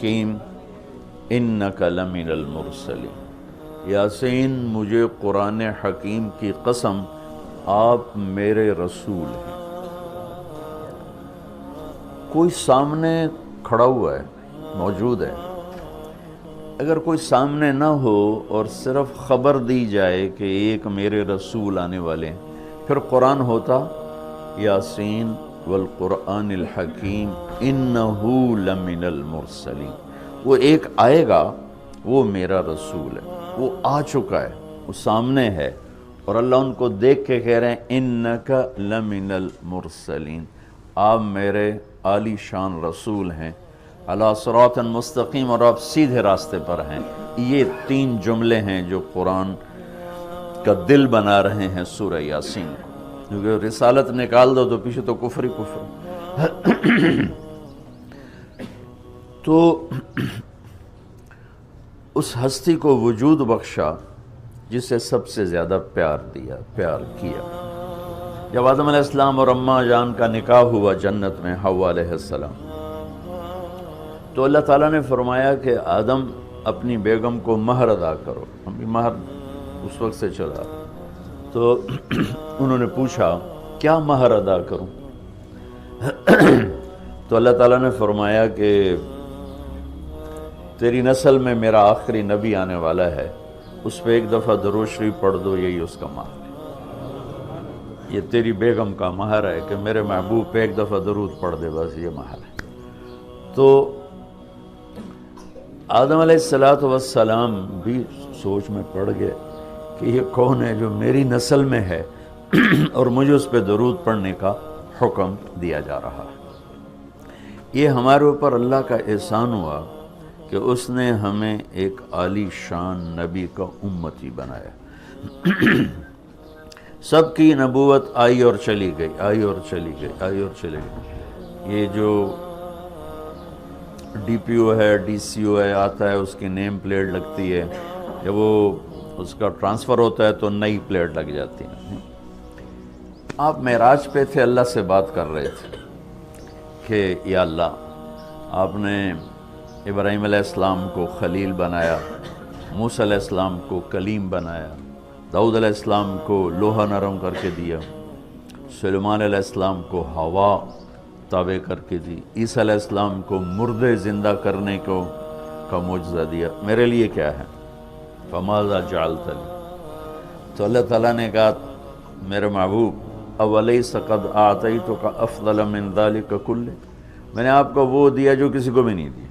الحکیم انک لمن المرسلین۔ یاسین مجھے قرآن حکیم کی قسم آپ میرے رسول ہیں۔ کوئی سامنے کھڑا ہوا ہے، موجود ہے، اگر کوئی سامنے نہ ہو اور صرف خبر دی جائے کہ ایک میرے رسول آنے والے ہیں، پھر قرآن ہوتا یاسین والقرآن الحکیم انہو لمن المرسلین۔ وہ ایک آئے گا، وہ میرا رسول ہے، وہ آ چکا ہے، وہ سامنے ہے، اور اللہ ان کو دیکھ کے کہہ رہے ہیں انک لمن المرسلین، آپ میرے عالی شان رسول ہیں، علی صراط مستقیم، اور آپ سیدھے راستے پر ہیں۔ یہ 3 جملے ہیں جو قرآن کا دل بنا رہے ہیں سورہ یاسین کو، کیونکہ رسالت نکال دو تو پیچھے تو کفر ہی کفر۔ تو اس ہستی کو وجود بخشا جسے سب سے زیادہ پیار کیا۔ جب آدم علیہ السلام اور اماں جان کا نکاح ہوا جنت میں حوا علیہ السلام، تو اللہ تعالیٰ نے فرمایا کہ آدم اپنی بیگم کو مہر ادا کرو۔ ہم بھی مہر اس وقت سے چلا، تو انہوں نے پوچھا کیا مہر ادا کروں؟ تو اللہ تعالیٰ نے فرمایا کہ تیری نسل میں میرا آخری نبی آنے والا ہے، اس پہ ایک دفعہ درود شریف پڑھ دو، یہی اس کا مہر ہے۔ یہ تیری بیگم کا مہر ہے کہ میرے محبوب پہ ایک دفعہ درود پڑھ دے، بس یہ مہر ہے۔ تو آدم علیہ السلام بھی سوچ میں پڑ گئے کہ یہ کون ہے جو میری نسل میں ہے اور مجھے اس پہ درود پڑھنے کا حکم دیا جا رہا ہے۔ یہ ہمارے اوپر اللہ کا احسان ہوا کہ اس نے ہمیں ایک عالی شان نبی کا امتی بنایا۔ سب کی نبوت آئی اور چلی گئی، آئی اور چلی گئی، آئی اور چلی گئی۔ یہ جو ڈی پی او ہے، ڈی سی او ہے، آتا ہے، اس کی نیم پلیٹ لگتی ہے، جب وہ اس کا ٹرانسفر ہوتا ہے تو نئی پلیٹ لگ جاتی ہے۔ آپ معراج پہ تھے، اللہ سے بات کر رہے تھے کہ یا اللہ، آپ نے ابراہیم علیہ السلام کو خلیل بنایا، موسیٰ علیہ السلام کو کلیم بنایا، داؤد علیہ السلام کو لوہا نرم کر کے دیا، سلیمان علیہ السلام کو ہوا تابع کر کے دی، عیسیٰ علیہ السلام کو مردے زندہ کرنے کا معجزہ دیا، میرے لیے کیا ہے؟ فماذا جعلت لی؟ تو اللہ تعالیٰ نے کہا میرے محبوب اولیس قد اعطیتک افضل من ذلک کلہ، میں نے آپ کو وہ دیا جو کسی کو بھی نہیں دیا،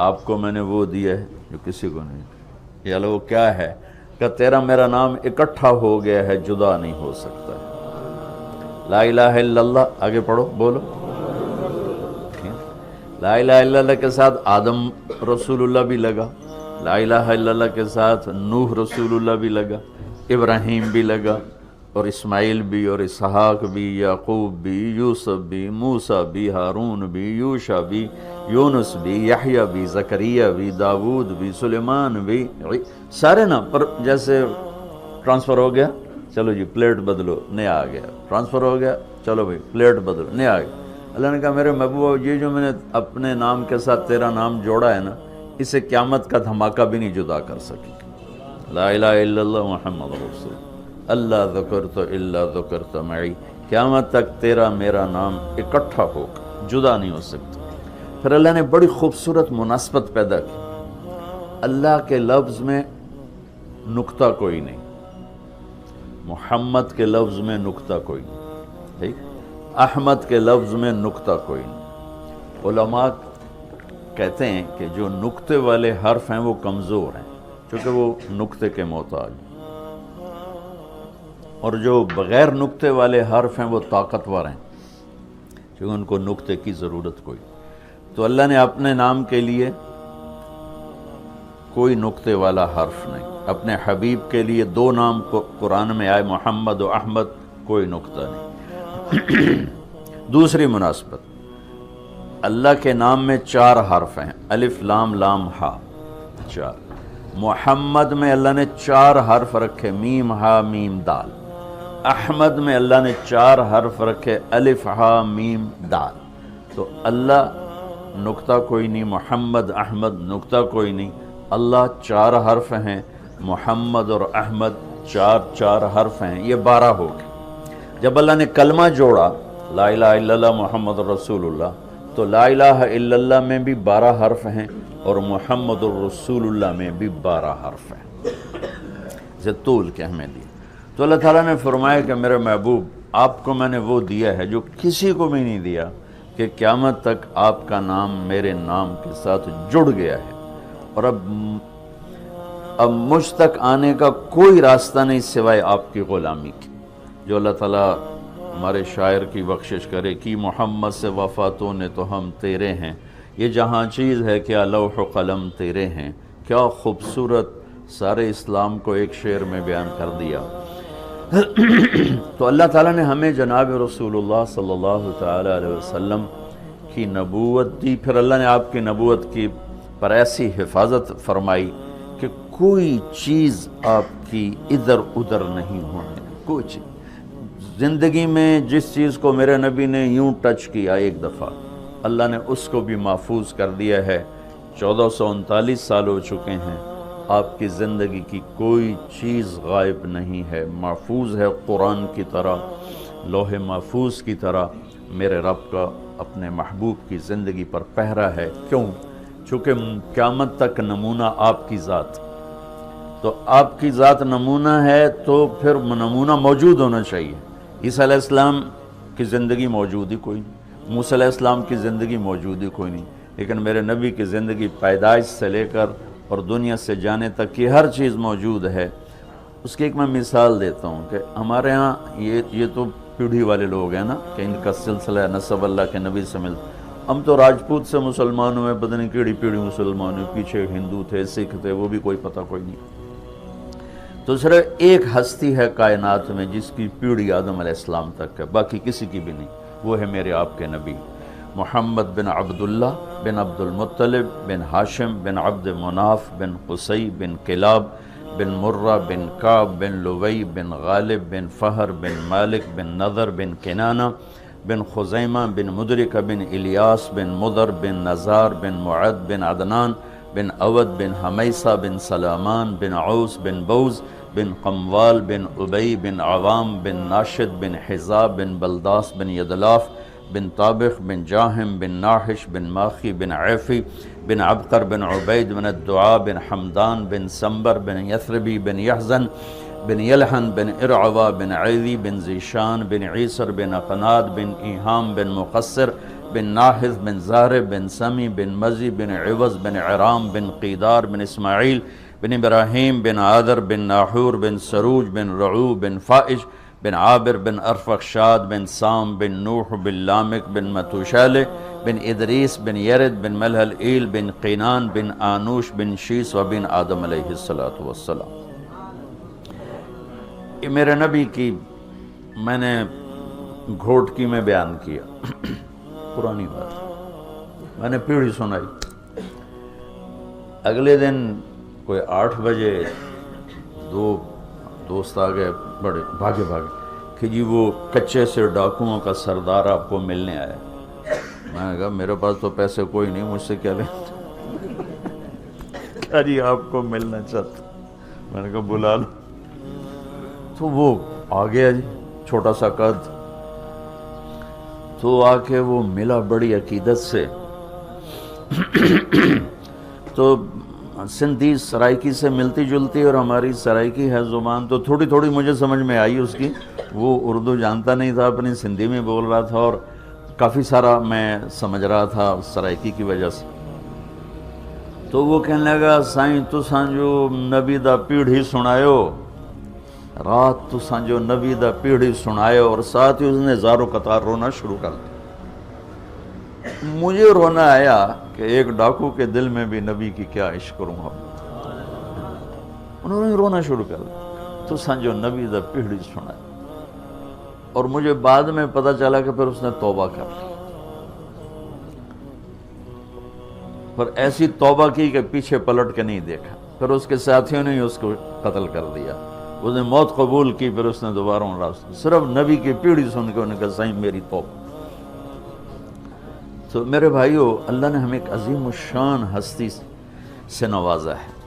آپ کو میں نے وہ دیا ہے جو کسی کو نہیں دیا۔ یا اللہ وہ کیا ہے؟ کہ تیرا میرا نام اکٹھا ہو گیا ہے، جدا نہیں ہو سکتا ہے۔ لا الہ الا اللہ، آگے پڑھو، بولو۔ لا الہ الا اللہ کے ساتھ آدم رسول اللہ بھی لگا، لا الہ الا اللہ کے ساتھ نوح رسول اللہ بھی لگا، ابراہیم بھی لگا، اور اسماعیل بھی، اور اسحاق بھی، یعقوب بھی، یوسف بھی، موسیٰ بھی، ہارون بھی، یوشع بھی، یونس بھی، یحییٰ بھی، زکریا بھی، داود بھی، سلیمان بھی، سارے نا پر جیسے ٹرانسفر ہو گیا، چلو جی پلیٹ بدلو، نیا آ گیا، ٹرانسفر ہو گیا، چلو بھائی پلیٹ بدلو، نیا آ گیا۔ اللہ نے کہا میرے محبوب یہ جو میں نے اپنے نام کے ساتھ تیرا نام جوڑا ہے نا، اسے قیامت کا دھماکہ بھی نہیں جدا کر سکی۔ لا الہ الا اللہ محمد رسول اللہ ذکرت الا ذکرت معی، قیامت تک تیرا میرا نام اکٹھا ہوگا، جدا نہیں ہو سکتا۔ پھر اللہ نے بڑی خوبصورت مناسبت پیدا کی، اللہ کے لفظ میں نقطہ کوئی نہیں، محمد کے لفظ میں نقطہ کوئی نہیں، ٹھیک، احمد کے لفظ میں نقطہ کوئی نہیں۔ علماء کہتے ہیں کہ جو نقطے والے حرف ہیں وہ کمزور ہیں، چونکہ وہ نقطے کے محتاج ہیں، اور جو بغیر نقطے والے حرف ہیں وہ طاقتور ہیں، کیونکہ ان کو نقطے کی ضرورت کوئی۔ تو اللہ نے اپنے نام کے لیے کوئی نقطے والا حرف نہیں، اپنے حبیب کے لیے 2 نام قرآن میں آئے، محمد و احمد، کوئی نقطہ نہیں۔ دوسری مناسبت، اللہ کے نام میں 4 حرف ہیں، الف لام لام ہا، 4۔ محمد میں اللہ نے 4 حرف رکھے، میم ہا میم دال۔ احمد میں اللہ نے 4 حرف رکھے، الف ہا میم دال۔ تو اللہ نقطہ کوئی نہیں، محمد احمد نقطہ کوئی نہیں، اللہ 4 حرف ہیں، محمد اور احمد 4 حرف ہیں، یہ 12 ہو گئے۔ جب اللہ نے کلمہ جوڑا لا الہ الا اللہ محمد رسول اللہ، تو لا الہ الا اللہ میں بھی 12 حرف ہیں اور محمد الرسول اللہ میں بھی 12 حرف ہیں، اسے طول کے ہمیں دی۔ تو اللہ تعالیٰ نے فرمایا کہ میرے محبوب آپ کو میں نے وہ دیا ہے جو کسی کو بھی نہیں دیا، کہ قیامت تک آپ کا نام میرے نام کے ساتھ جڑ گیا ہے، اور اب مجھ تک آنے کا کوئی راستہ نہیں سوائے آپ کی غلامی کی۔ جو اللہ تعالیٰ ہمارے شاعر کی بخشش کرے کہ محمد سے وفاتوں نے تو ہم تیرے ہیں، یہ جہاں چیز ہے کیا لوح و قلم تیرے ہیں، کیا خوبصورت سارے اسلام کو ایک شعر میں بیان کر دیا۔ تو اللہ تعالیٰ نے ہمیں جناب رسول اللہ صلی اللہ تعالیٰ علیہ وسلم کی نبوت دی، پھر اللہ نے آپ کی نبوت کی پر ایسی حفاظت فرمائی کہ کوئی چیز آپ کی ادھر ادھر نہیں ہونے، کوئی چیز زندگی میں جس چیز کو میرے نبی نے یوں ٹچ کیا ایک دفعہ، اللہ نے اس کو بھی محفوظ کر دیا ہے۔ 1439 سال ہو چکے ہیں، آپ کی زندگی کی کوئی چیز غائب نہیں ہے، محفوظ ہے قرآن کی طرح، لوح محفوظ کی طرح میرے رب کا اپنے محبوب کی زندگی پر پہرا ہے۔ کیوں؟ چونکہ قیامت تک نمونہ آپ کی ذات، تو آپ کی ذات نمونہ ہے تو پھر نمونہ موجود ہونا چاہیے۔ عیسیٰ علیہ السلام کی زندگی موجود ہی کوئی نہیں، موسیٰ علیہ السلام کی زندگی موجود ہی کوئی نہیں، لیکن میرے نبی کی زندگی پیدائش سے لے کر اور دنیا سے جانے تک کی ہر چیز موجود ہے۔ اس کی ایک میں مثال دیتا ہوں کہ ہمارے ہاں یہ تو پیڑھی والے لوگ ہیں نا کہ ان کا سلسلہ نسب اللہ کے نبی سے ملتا، ہم تو راجپوت سے مسلمان ہوئے، پتہ نہیں کیڑی پیڑھی مسلمان ہوئے، پیچھے ہندو تھے سکھ تھے، وہ بھی کوئی پتہ کوئی نہیں۔ تو صرف ایک ہستی ہے کائنات میں جس کی پیڑھی آدم علیہ السلام تک ہے، باقی کسی کی بھی نہیں، وہ ہے میرے آپ کے نبی محمد بن عبداللہ بن عبد المطلب بن ہاشم بن عبد مناف بن قصی بن کلاب بن مرہ بن کعب بن لوی بن غالب بن فہر بن مالک بن نضر بن کنانہ بن خزیمہ بن مدرکہ بن الیاس بن مدر بن نزار بن معد بن عدنان بن اود بن حمیسہ بن سلامان بن عوس بن بوز بن قموال بن ابی بن عوام بن ناشد بن حزاب بن بلداس بن یدلاف بن طابخ بن جاہم بن ناحش بن ماخی بن عیفی بن عبقر بن عبید بن الدعاء بن حمدان بن سمبر بن یثربی بن یحزن بن یلحن بن ارعوا بن عیدی بن زیشان بن عیسر بن اقناد بن ایہام بن مقصر بن ناحذ بن زارب بن سمی بن مزی بن عوض بن عرام بن قیدار بن اسماعیل بن ابراہیم بن عادر بن ناحور بن سروج بن رعو بن فائج بن عابر بن ارفخشاد بن سام بن نوح بن لامک بن متوشالہ بن ادریس بن یرد بن ملحل ایل بن قینان بن آنوش بن شیس و بن آدم علیہ السلام۔ یہ میرے نبی کی میں نے گھوٹکی میں بیان کیا، پرانی بات میں نے پیڑھی سنائی۔ اگلے دن کوئی 8 بجے 2 دوست آ گئے، بڑے بھاگے کہ جی وہ کچے سے ڈاکوؤں کا سردار آپ کو ملنے آیا۔ میں نے کہا میرے پاس تو پیسے کوئی نہیں، مجھ سے کیا لیں؟ کہا جی آپ کو ملنا چاہتا۔ میں نے کہا بلا لو۔ تو وہ آ گیا جی، چھوٹا سا قد، تو آ کے وہ ملا بڑی عقیدت سے۔ تو سندھی سرائکی سے ملتی جلتی اور ہماری سرائکی ہے زبان، تو تھوڑی تھوڑی مجھے سمجھ میں آئی اس کی۔ وہ اردو جانتا نہیں تھا، اپنی سندھی میں بول رہا تھا اور کافی سارا میں سمجھ رہا تھا سرائکی کی وجہ سے۔ تو وہ کہنے لگا سائیں تساں جو نبی دا پیڑھی سنایو، رات تساں جو نبی دا پیڑھی سنایو، اور ساتھ ہی اس نے زارو قطار رونا شروع کر دیا۔ مجھے رونا آیا کہ ایک ڈاکو کے دل میں بھی نبی کی کیا عشق کروں گا۔ انہوں نے رونا شروع کر دیا تو سنجو نبی دا پیڑھی سنا، اور مجھے بعد میں پتہ چلا کہ پھر اس نے توبہ کر لی، پر ایسی توبہ کی کہ پیچھے پلٹ کے نہیں دیکھا۔ پھر اس کے ساتھیوں نے اس کو قتل کر دیا، اس نے موت قبول کی، پھر اس نے دوبارہ صرف نبی کی پیڑھی سن کے انہوں نے کہا سائیں میری توبہ۔ تو میرے بھائیو، اللہ نے ہمیں ایک عظیم الشان ہستی سے نوازا ہے،